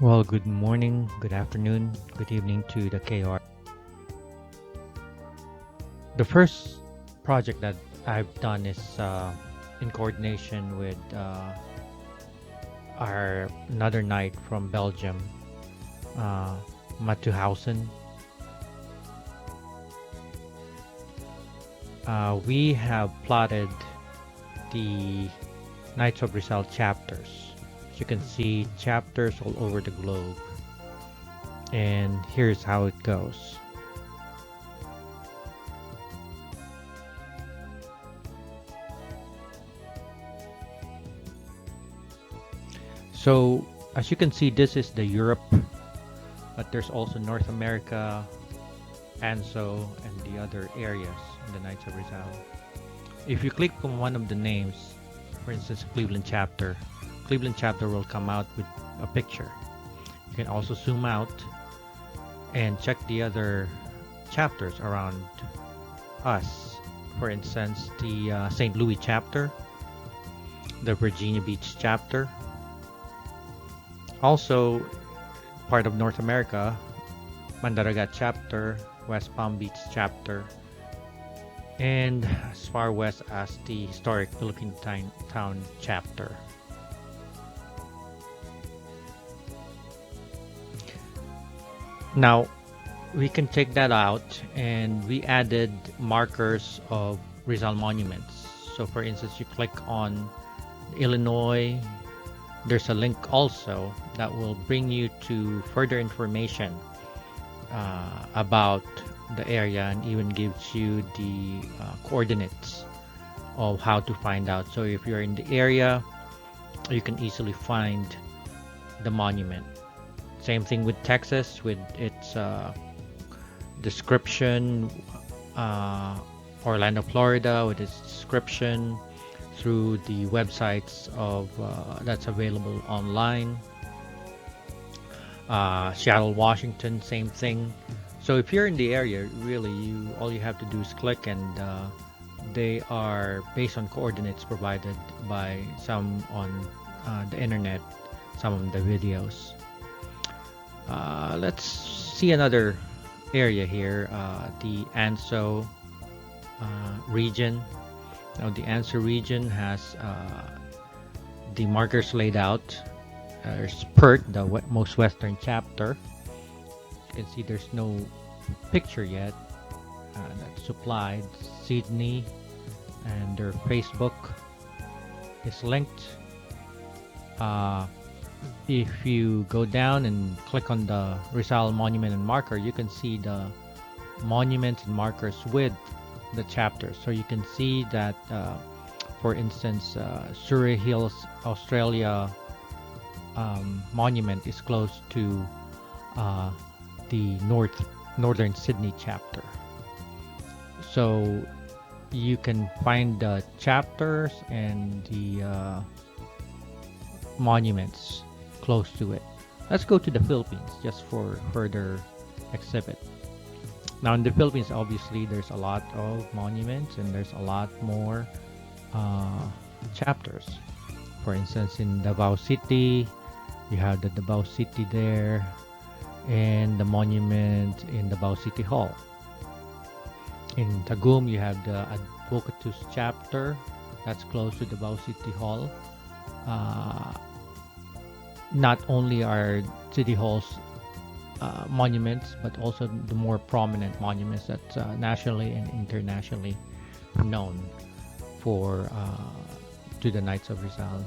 Well, good morning, good afternoon, good evening to the KR. The first project that I've done is in coordination with our another knight from Belgium, uh, Matuhausen. We have plotted the Knights of Rizal chapters. As you can see, chapters all over the globe. And here's how it goes. So, as you can see, this is the Europe, but there's also North America, ANSO, and the other areas in the Knights of Rizal. If you click on one of the names, for instance, Cleveland chapter will come out with a picture. You can also zoom out and check the other chapters around us. For instance, the St. Louis chapter, the Virginia Beach chapter. Also, part of North America, Mandaragat chapter, West Palm Beach chapter, and as far west as the historic Philippine town chapter. Now, we can take that out, and we added markers of Rizal monuments. So for instance, you click on Illinois, there's a link also that will bring you to further information about the area, and even gives you the coordinates of how to find out. So if you're in the area, you can easily find the monument. Same thing with Texas, with its description, Orlando, Florida, with its description through the websites of that's available online. Seattle, Washington, same thing. So if you're in the area, really, all you have to do is click, and they are based on coordinates provided by some on the internet, some of the videos. Let's see another area here, the ANSO region. Now the ANSO region has the markers laid out. There's PERT, the most western chapter. You can see there's no picture yet that's supplied. Sydney, and their Facebook is linked. If you go down and click on the Rizal monument and marker, you can see the monuments and markers with the chapters. So you can see that, for instance, Surrey Hills, Australia monument is close to the northern Sydney chapter. So you can find the chapters and the monuments close to it. Let's go to the Philippines just for further exhibit. Now in the Philippines, obviously there's a lot of monuments, and there's a lot more chapters. For instance, in Davao City, you have the Davao City there, and the monument in Davao City Hall. In Tagum, you have the Advocatus chapter that's close to Davao City Hall. Not only are City Hall's monuments, but also the more prominent monuments that's nationally and internationally known for to the Knights of Rizal.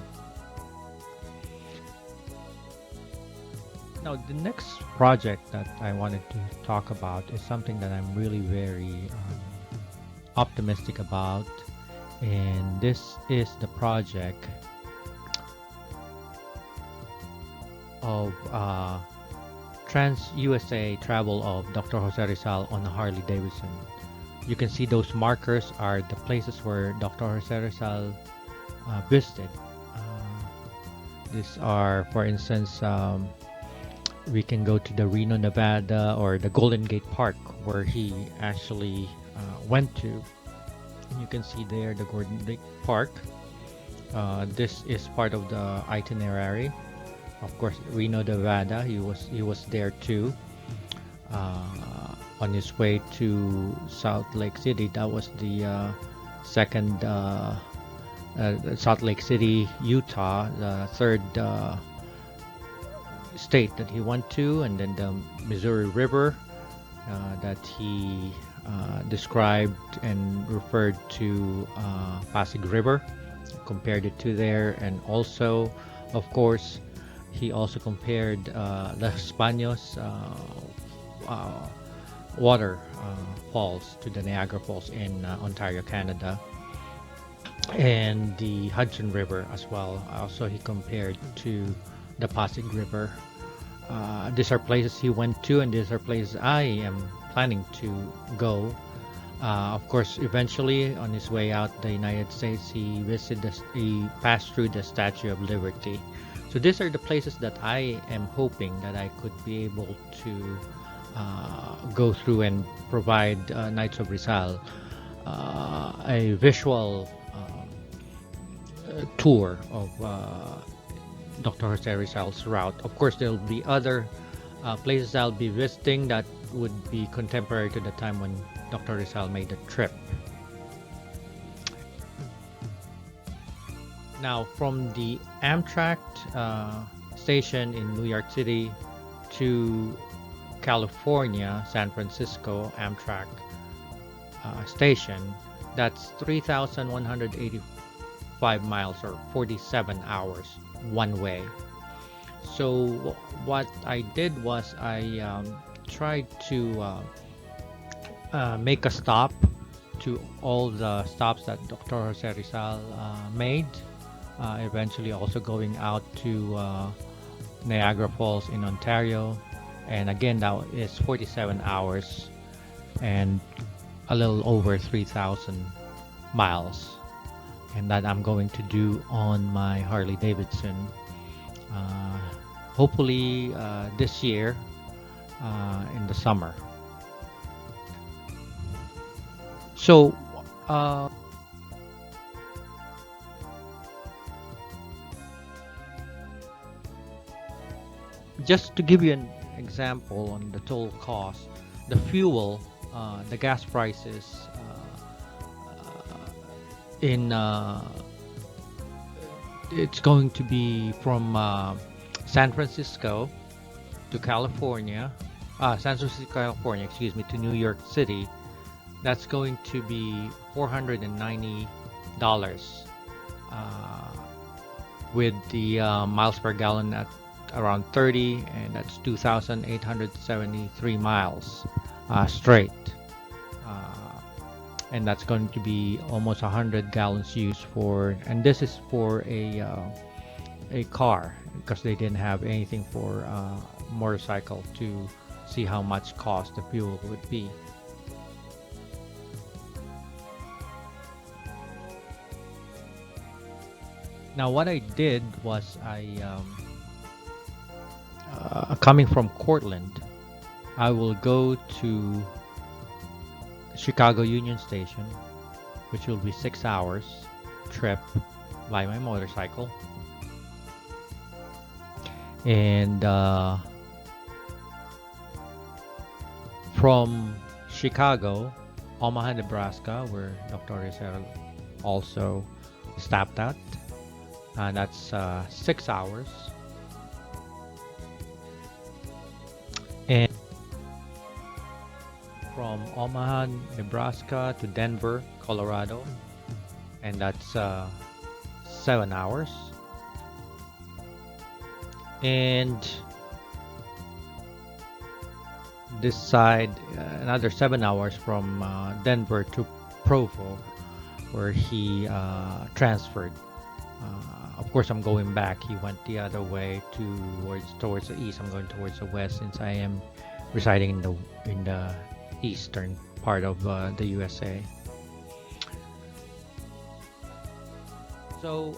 Now, the next project that I wanted to talk about is something that I'm really very optimistic about, and this is the project of Trans-USA travel of Dr. Jose Rizal on a Harley Davidson. You can see those markers are the places where Dr. Jose Rizal visited. These are, for instance, we can go to the Reno, Nevada, or the Golden Gate Park, where he actually went to. And you can see there the Golden Gate Park. This is part of the itinerary. Of course, Reno, Nevada. He was there too. On his way to Salt Lake City. That was the second Salt Lake City, Utah, the third state that he went to, and then the Missouri River that he described and referred to Pasig River, compared it to there, and also, of course, he also compared Los Baños water falls to the Niagara Falls in Ontario, Canada, and the Hudson River as well. Also, he compared to the Pasig River. These are places he went to, and these are places I am planning to go. Of course, eventually, on his way out the United States, he passed through the Statue of Liberty. So these are the places that I am hoping that I could be able to go through and provide Knights of Rizal a visual tour of Dr. Jose Rizal's route. Of course, there will be other places I'll be visiting that would be contemporary to the time when Dr. Rizal made the trip. Now, from the Amtrak station in New York City to California, San Francisco Amtrak station, that's 3,185 miles or 47 hours one way. So what I did was I tried to make a stop to all the stops that Dr. Jose Rizal made, eventually also going out to Niagara Falls in Ontario, and again that is 47 hours and a little over 3,000 miles, and that I'm going to do on my Harley Davidson, hopefully this year in the summer. So just to give you an example on the total cost, the fuel, the gas prices in it's going to be from San Francisco to California, San Francisco, California, excuse me, to New York City. That's going to be $490 with the miles per gallon at around 30, and that's 2,873 miles straight, and that's going to be almost 100 gallons used for, and this is for a car, because they didn't have anything for motorcycle to see how much cost the fuel would be. Now what I did was coming from Cortland, I will go to Chicago Union Station, which will be 6 hours trip by my motorcycle, and from Chicago, Omaha, Nebraska, where Dr. Rizal also stopped at, and that's 6 hours. And from Omaha, Nebraska to Denver, Colorado, and that's 7 hours. And this side, another 7 hours from Denver to Provo, where he transferred. Of course, I'm going back. He went the other way towards the east. I'm going towards the west, since I am residing in the eastern part of the USA. So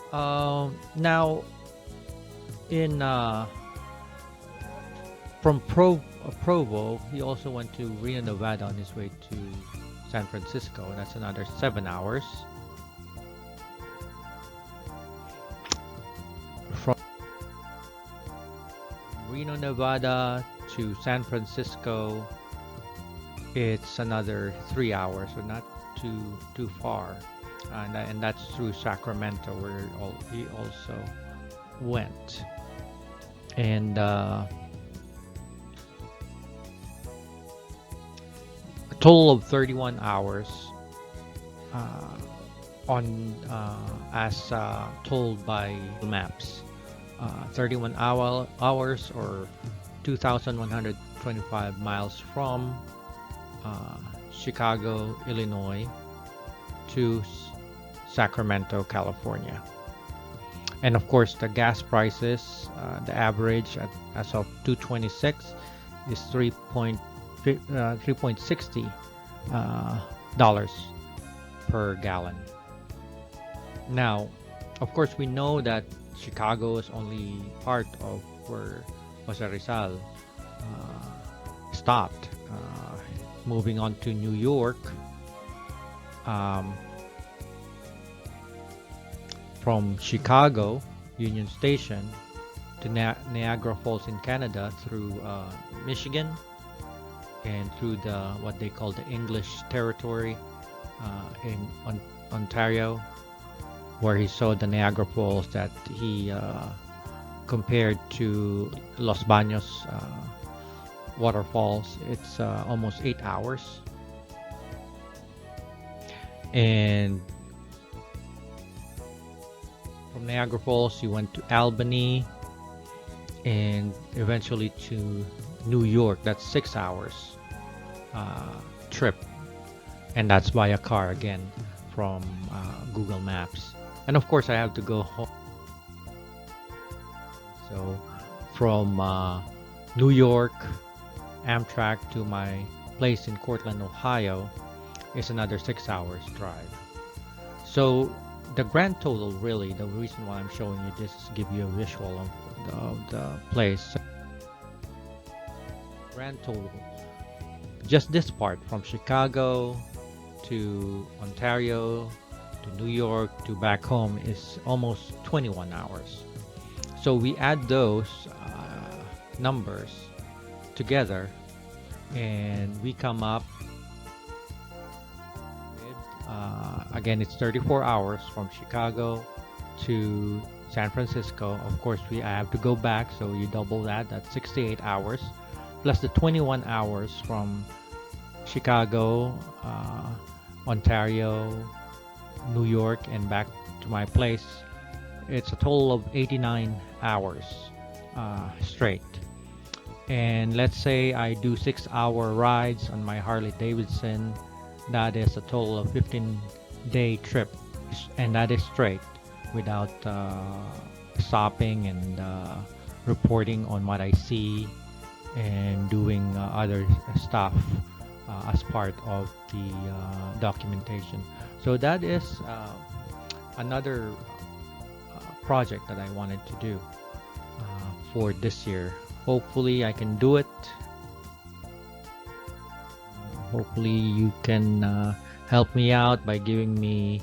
now in from Provo, he also went to Reno, Nevada on his way to San Francisco. That's another 7 hours. Reno, Nevada to San Francisco, it's another 3 hours, so not too far, and that's through Sacramento where he also went, and a total of 31 hours on as told by maps. 31 hours or 2,125 miles from Chicago, Illinois to Sacramento, California. And of course, the gas prices, the average as of 226 is $3.60 dollars per gallon. Now, of course, we know that Chicago is only part of where Jose Rizal stopped. Moving on to New York, from Chicago Union Station to Niagara Falls in Canada through Michigan and through what they call the English territory in Ontario, where he saw the Niagara Falls that he compared to Los Baños waterfalls. It's almost 8 hours. And from Niagara Falls, you went to Albany and eventually to New York. That's 6 hours trip, and that's via car again from Google Maps. And of course, I have to go home. So from New York, Amtrak to my place in Cortland, Ohio is another 6 hours drive. So the grand total, really, the reason why I'm showing you this is to give you a visual of the place. Grand total, just this part from Chicago to Ontario to New York to back home is almost 21 hours. So we add those numbers together and we come up with, again, it's 34 hours from Chicago to San Francisco. Of course, I have to go back, so you double that. That's 68 hours plus the 21 hours from Chicago, Ontario, New York, and back to my place. It's a total of 89 hours straight. And let's say I do 6-hour rides on my Harley Davidson. That is a total of 15-day trip, and that is straight without stopping and reporting on what I see and doing other stuff as part of the documentation. So that is another project that I wanted to do for this year. Hopefully I can do it. Hopefully you can help me out by giving me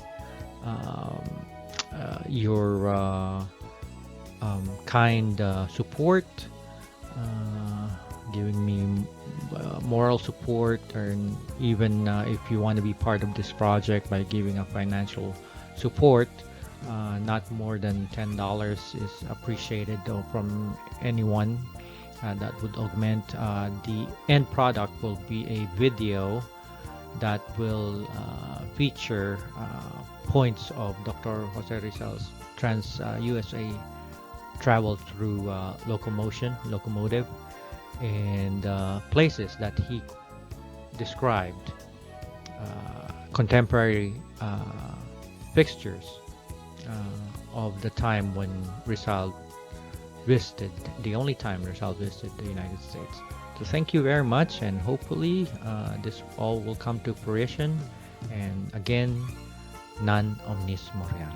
your kind support, giving me moral support, or even if you want to be part of this project by giving a financial support. Not more than $10 is appreciated from anyone. That would augment. The end product will be a video that will feature points of Dr. Jose Rizal's trans-USA travel through locomotive, and places that he described, contemporary fixtures of the time when Rizal visited, the only time Rizal visited the United States. So thank you very much, and hopefully this all will come to fruition. And again, non omnis moriara.